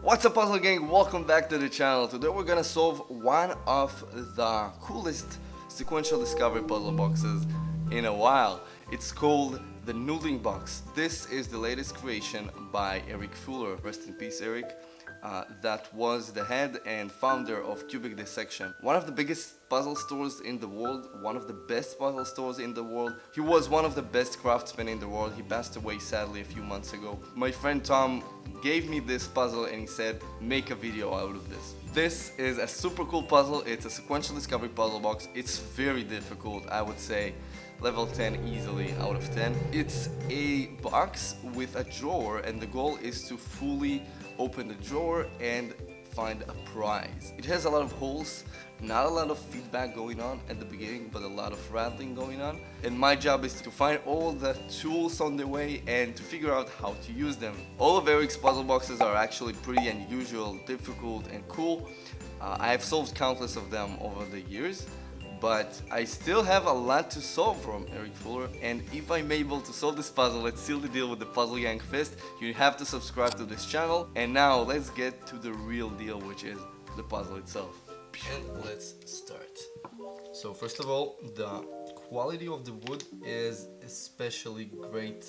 What's up, puzzle gang? Welcome back to the channel. Today we're gonna solve one of the coolest sequential discovery puzzle boxes in a while. It's called the Noodling Box. This is the latest creation by Eric Fuller. Rest in peace, Eric. That was the head and founder of Cubic Dissection, one of the biggest puzzle stores in the world, one of the best puzzle stores in the world. He was one of the best craftsmen in the world. He passed away sadly a few months ago. My friend Tom gave me this puzzle and he said, make a video out of this. This is a super cool puzzle. It's a sequential discovery puzzle box. It's very difficult, I would say level 10 easily out of 10. It's a box with a drawer and the goal is to fully open the drawer and find a prize. It has a lot of holes, not a lot of feedback going on at the beginning, but a lot of rattling going on. And my job is to find all the tools on the way and to figure out how to use them. All of Eric's puzzle boxes are actually pretty unusual, difficult, and cool. I have solved countless of them over the years, but I still have a lot to solve from Eric Fuller, and if I'm able to solve this puzzle, let's seal the deal with the Puzzle Gang Fist. You have to subscribe to this channel, and now let's get to the real deal, which is the puzzle itself. And let's start. So first of all, the quality of the wood is especially great,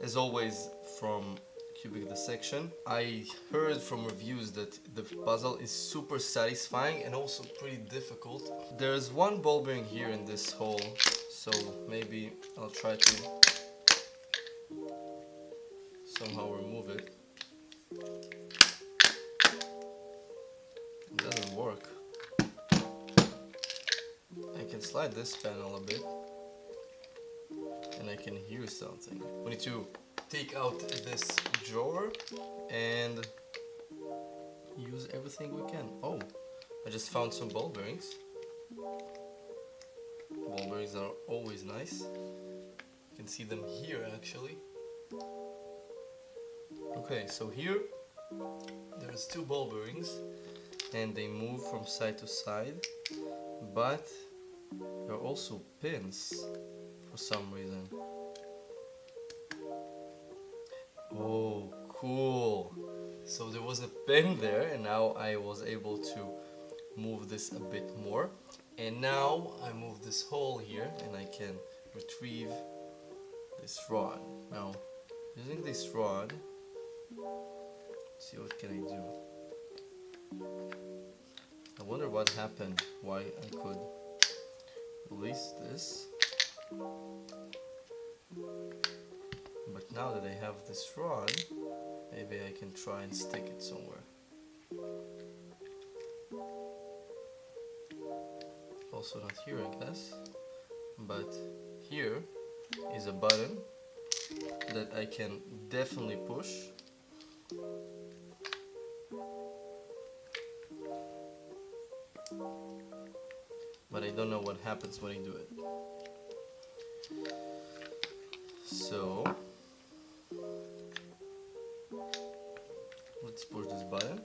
as always, from Cubic Dissection. I heard from reviews that the puzzle is super satisfying and also pretty difficult. There's one ball bearing here in this hole, so maybe I'll try to somehow remove it. It doesn't work. I can slide this panel a bit and I can hear something. We need to take out this drawer and use everything we can. Oh, I just found some ball bearings. Ball bearings are always nice. You can see them here actually. Okay, so here there's two ball bearings and they move from side to side, but there are also pins for some reason. Oh, cool! So there was a pin there and now I was able to move this a bit more. And now I move this hole here and I can retrieve this rod. Now, using this rod, see what can I do. I wonder what happened, why I could release this. But now that I have this rod, maybe I can try and stick it somewhere. Also not here, I guess, but here is a button that I can definitely push. But I don't know what happens when I do it. So let's push this button.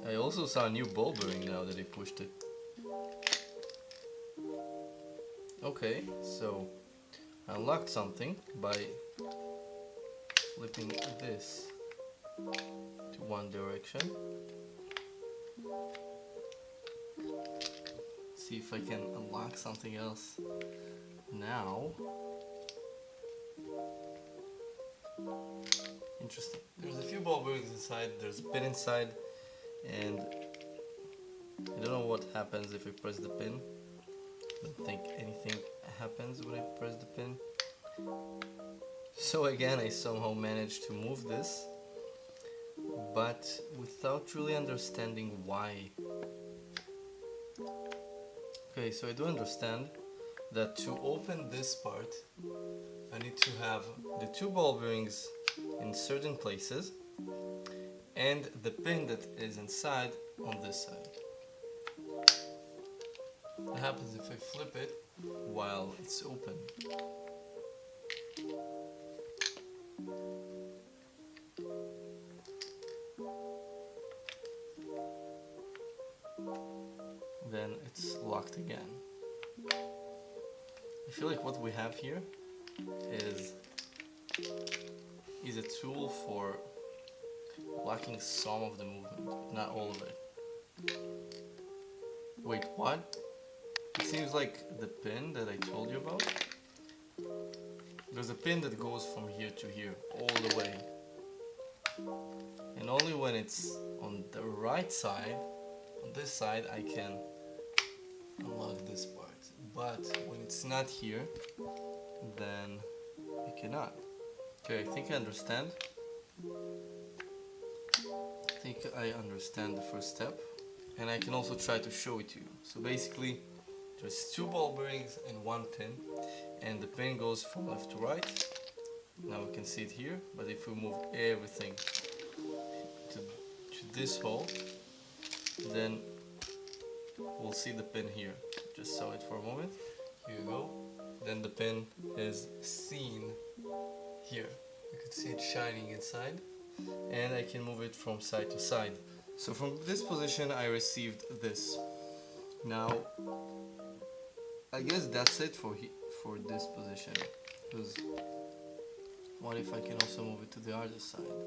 I also saw a new ball bearing now that I pushed it. Okay, so I unlocked something by flipping this to one direction. See if I can unlock something else now. Interesting. There's a few ball bearings inside, there's a pin inside, and I don't know what happens if I press the pin. I don't think anything happens when I press the pin. So again, I somehow managed to move this, but without really understanding why. Okay, so I do understand that to open this part, I need to have the two ball bearings in certain places and the pin that is inside on this side. What happens if I flip it while it's open? then it's locked again. I feel like what we have here is a tool for locking some of the movement, not all of it. Wait, what? It seems like the pin that I told you about. There's a pin that goes from here to here, all the way. And only when it's on the right side, on this side, I can unlock this part. But when it's not here, then I cannot. Okay, I think I understand. I think I understand the first step. And I can also try to show it to you. So basically, there's 2 ball bearings and 1 pin. And the pin goes from left to right. Now we can see it here. But if we move everything to this hole, then we'll see the pin here. Just saw it for a moment. Here you go. Then the pin is seen here. You can see it shining inside. And I can move it from side to side. So from this position I received this. Now I guess that's it for this position. Because what if I can also move it to the other side?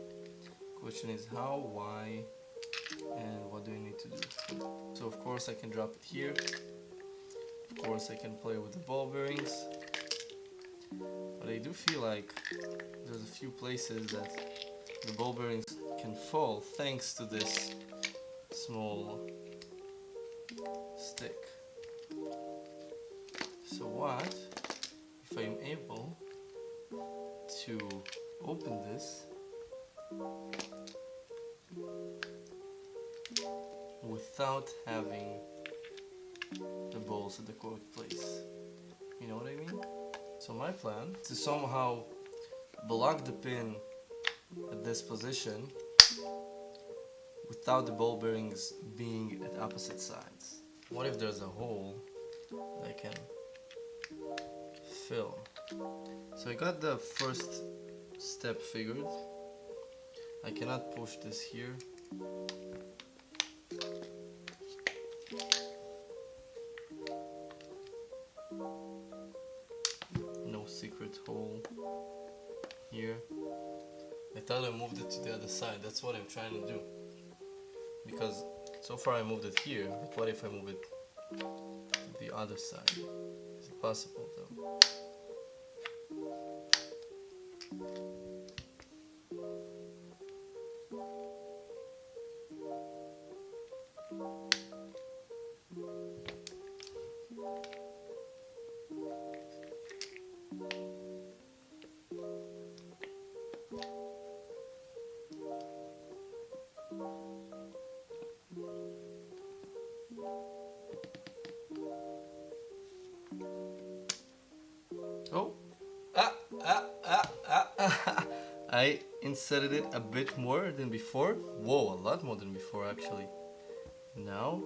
Question is how, why, and what do I need to do? So of course I can drop it here. Of course I can play with the ball bearings. But I do feel like there's a few places that the ball bearings can fall thanks to this small stick. So what if I'm able to open this without having the balls at the correct place? You know what I mean? So my plan is to somehow block the pin at this position without the ball bearings being at opposite sides. What if there's a hole that I can fill? So I got the first step figured. I cannot push this here. No secret hole here. I thought I moved it to the other side. That's what I'm trying to do. Because so far I moved it here, but what if I move it to the other side? Is it possible though? Oh, I inserted it a bit more than before. Whoa, a lot more than before actually. Now,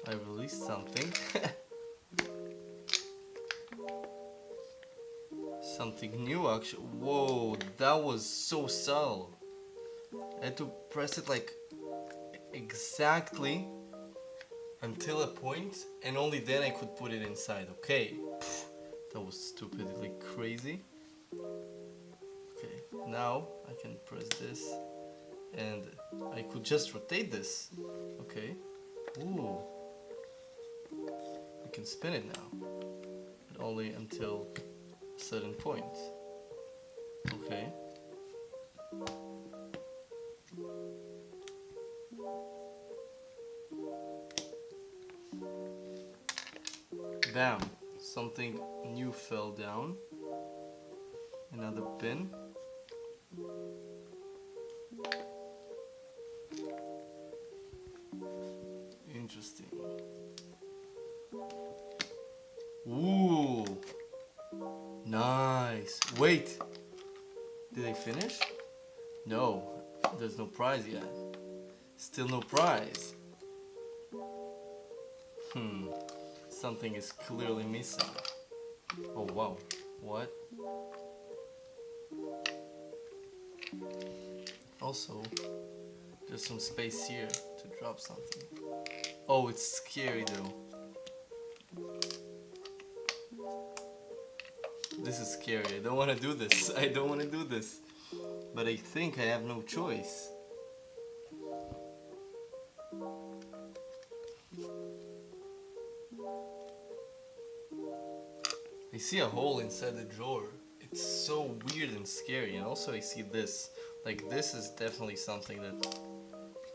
I released something. Something new actually. Whoa, that was so subtle. I had to press it like exactly until a point, and only then I could put it inside. Okay, that was stupidly crazy. Okay, now I can press this and I could just rotate this. Okay, ooh, I can spin it now, but only until a certain point. Okay. Bam! Something new fell down. Another pin. Interesting. Ooh! Nice! Wait! Did I finish? No, there's no prize yet. Still no prize. Something is clearly missing. Oh wow, what? also, there's some space here to drop something. Oh, it's scary though. This is scary. I don't want to do this. I don't want to do this. But I think I have no choice. I see a hole inside the drawer. It's so weird and scary. And also I see this. Like, this is definitely something that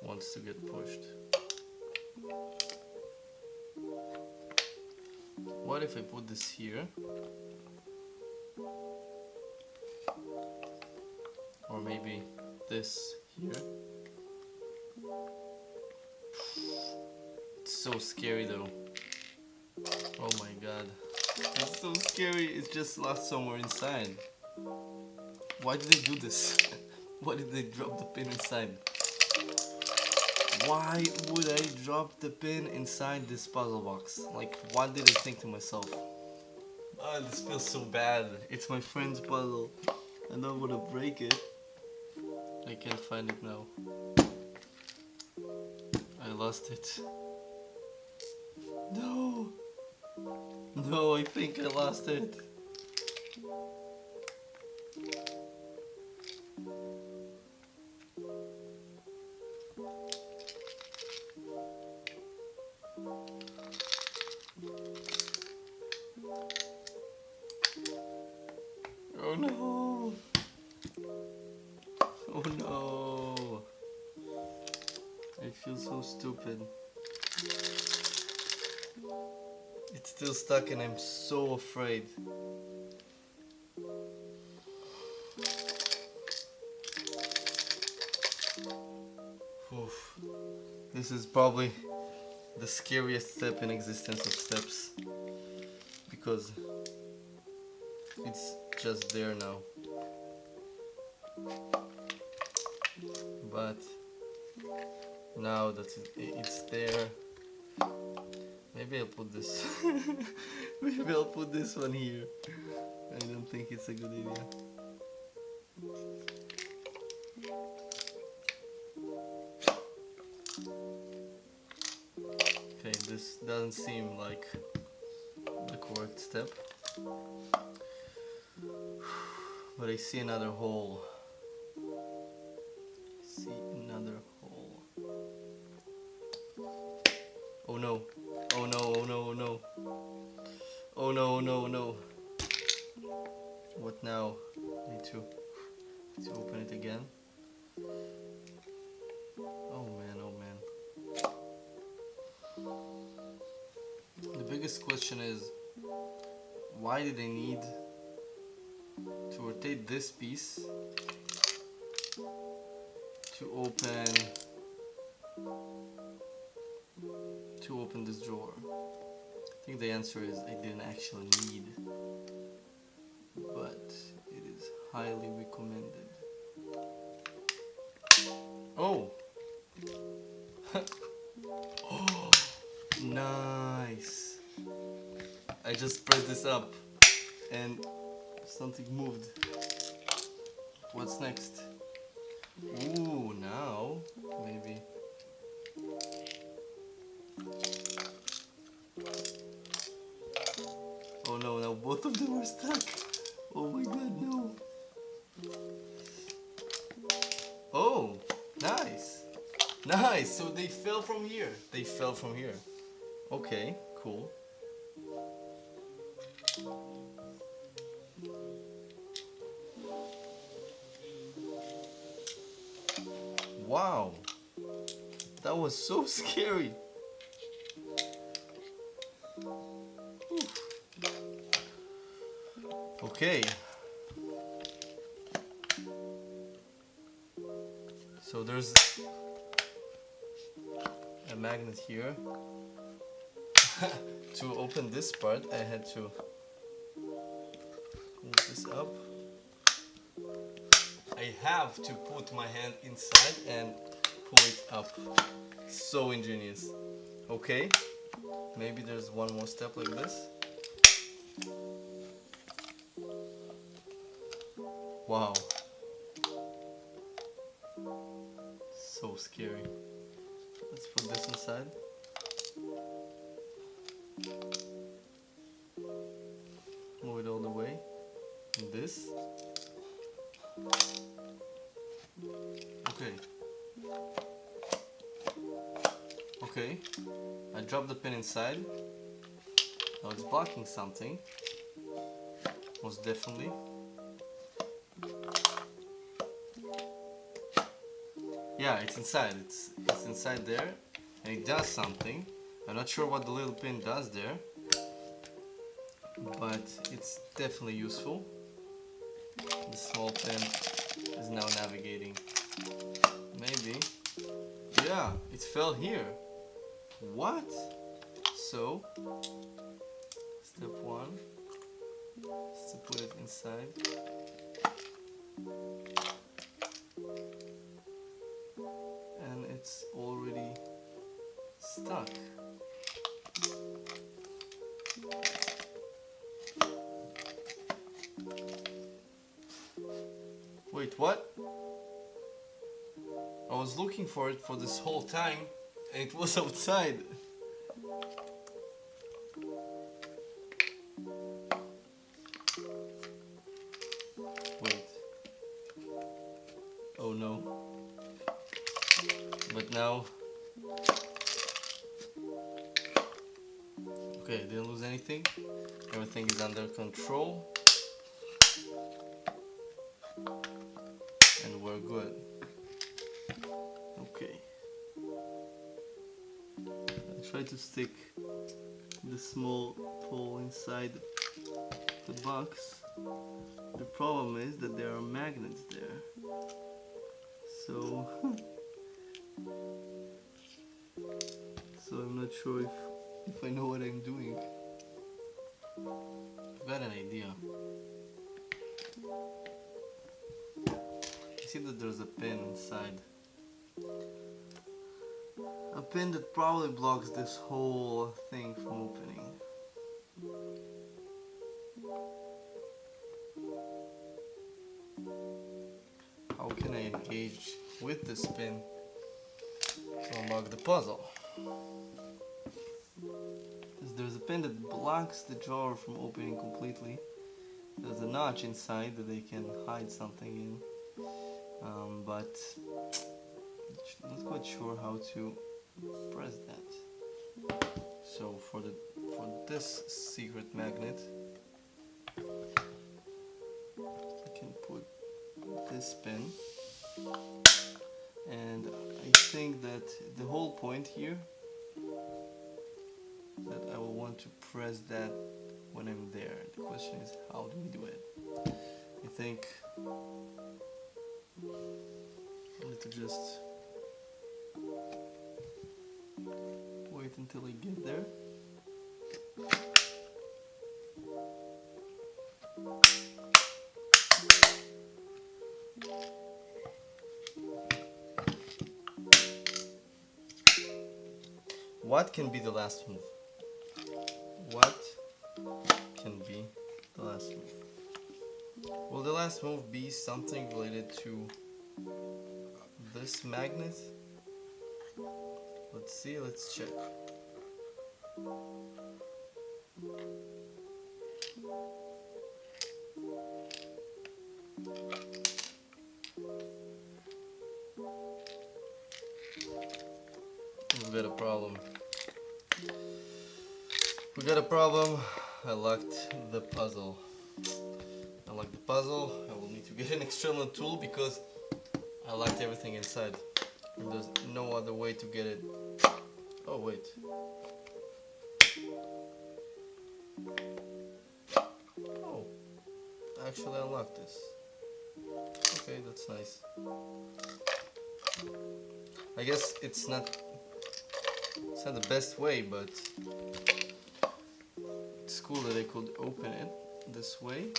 wants to get pushed. What if I put this here? Or maybe this here? It's so scary though. Oh my god. It's so scary, it just lost somewhere inside. Why did they do this? Why did they drop the pin inside? Why would I drop the pin inside this puzzle box? Like, what did I think to myself? Oh, this feels so bad. It's my friend's puzzle. I don't want to break it. I can't find it now. I lost it. No! No, I think I lost it. Oh no! Oh no! I feel so stupid. It's still stuck and I'm so afraid. Oof. This is probably the scariest step in existence of steps, because it's just there now. But now that it's there, maybe I'll put this. Maybe I'll put this one here. I don't think it's a good idea. Okay, this doesn't seem like the correct step. But I see another hole. I see another hole. Oh no. Oh no, oh no, oh no. Oh no, oh no, oh no. What now? I need to open it again. Oh man, oh man. The biggest question is, why did I need to rotate this piece to open this drawer? I think the answer is I didn't actually need, but it is highly recommended. Oh! Oh! Nice! I just pressed this up and something moved. What's next? Ooh, now maybe. Oh no, now both of them are stuck. Oh my god, no. Oh, nice. Nice, so they fell from here. They fell from here. Okay, cool. Wow, that was so scary. Okay. So there's a magnet here. To open this part, I had to move this up. I have to put my hand inside and pull it up. So ingenious. Okay, maybe there's one more step like this. Wow. So scary. Let's put this inside. Move it all the way. And this. Okay. Okay. I dropped the pin inside. Now it's blocking something. Most definitely. Yeah, it's inside. It's inside there, and it does something. I'm not sure what the little pin does there, but it's definitely useful. The small pin is now navigating. Maybe. Yeah, it fell here. What? So, step one is to put it inside. And it's already stuck. Wait, what? I was looking for it for this whole time and it was outside. Wait. Oh no. But now... Okay, I didn't lose anything. Everything is under control. And we're good. Okay. I try to stick the small pole inside the box. The problem is that there are magnets there. So I'm not sure if I know what I'm doing. I've got an idea. You see that there's a pin inside. A pin that probably blocks this whole thing from opening. How can I engage with this pin to unlock the puzzle? There's a pin that blocks the drawer from opening completely. There's a notch inside that they can hide something in, but I'm not quite sure how to press that. So for this secret magnet, I can put this pin, and I think that the whole point here that I will want to press that when I'm there. The question is, how do we do it? I think I need to just wait until I get there. What can be the last move? What can be the last move? Will the last move be something related to this magnet? Let's see, let's check. We've got a problem. We got a problem. I locked the puzzle. I locked the puzzle. I will need to get an external tool because I locked everything inside. And there's no other way to get it. Oh wait. Oh, I actually unlocked this. Okay, that's nice. I guess it's not the best way, but it's cool that I could open it this way.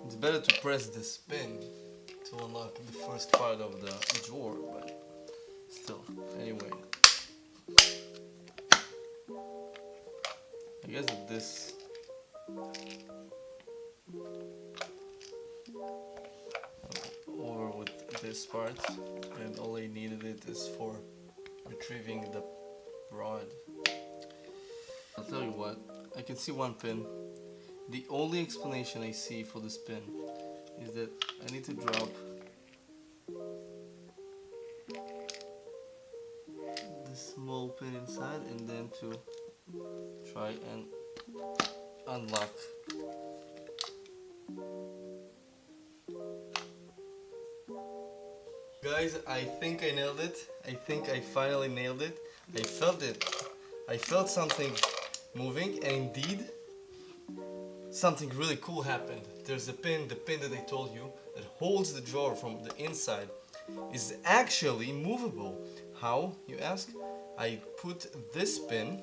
It's better to press this pin to unlock the first part of the drawer, but still, anyway. I guess that this over with this part, and all I needed it is for retrieving the rod. I'll tell you what, I can see one pin. The only explanation I see for this pin is that I need to drop this small pin inside and then to try and unlock. Guys, I think I nailed it. I think I finally nailed it. I felt it. I felt something moving, and indeed something really cool happened. There's a pin, the pin that I told you, that holds the drawer from the inside, is actually movable. How, you ask? I put this pin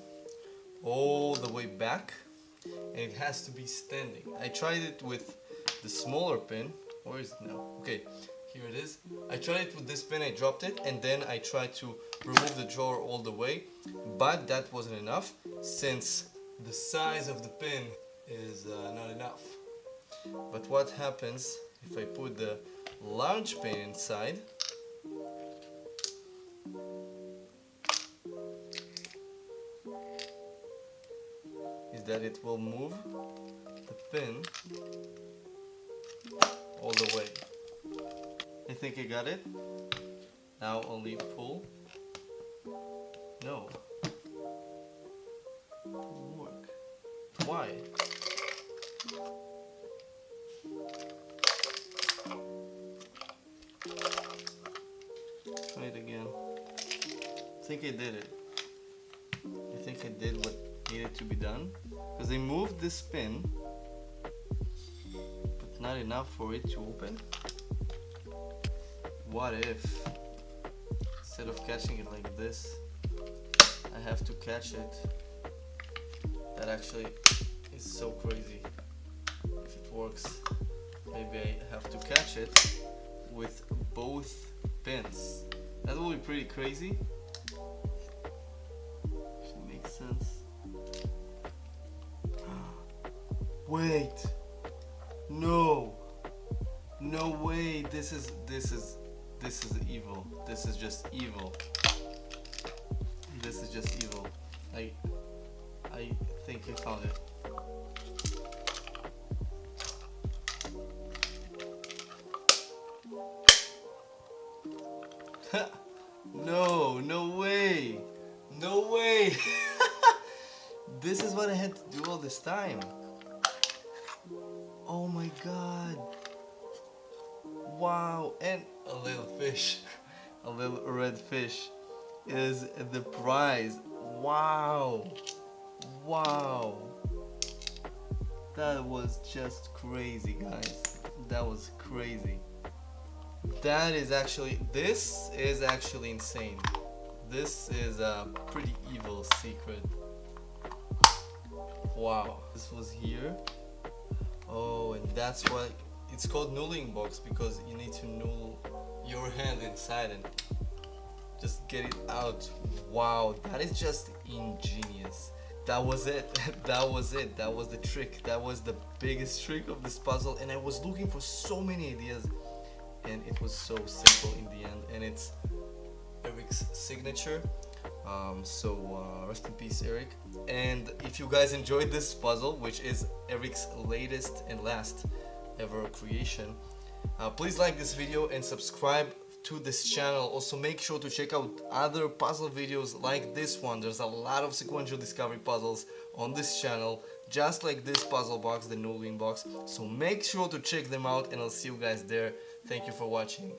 all the way back, and it has to be standing. I tried it with the smaller pin. Where is it now? Okay, here it is. I tried it with this pin, I dropped it, and then I tried to remove the drawer all the way, but that wasn't enough since the size of the pin is not enough. But what happens if I put the large pin inside? Is that it will move the pin all the way. I think I got it. Now only pull. No. It won't work. Why? Try it again. I think I did it. I think I did what needed to be done. Because I moved this pin, but not enough for it to open. What if, instead of catching it like this, I have to catch it? That actually is so crazy. If it works, maybe I have to catch it with both pins. That will be pretty crazy. Actually makes sense. Wait, no way. This is evil. This is just evil. This is just evil. I think I found it. No way. No way. This is what I had to do all this time. Oh my god. Wow. And a little fish. A little red fish is the prize. Wow. Wow. That was just crazy, guys. That was crazy. This is actually insane. This is a pretty evil secret. Wow. This was here. Oh, and that's why it's called noodling box, because you need to noodle your hand inside and just get it out. Wow, that is just ingenious. That was it. That was it. That was the trick. That was the biggest trick of this puzzle, and I was looking for so many ideas, and it was so simple in the end, and it's Eric's signature. Rest in peace, Eric. And if you guys enjoyed this puzzle, which is Eric's latest and last ever creation, please like this video and subscribe to this channel. Also make sure to check out other puzzle videos like this one. There's a lot of sequential discovery puzzles on this channel, just like this puzzle box, the noodling box. So make sure to check them out, and I'll see you guys there. Thank you for watching.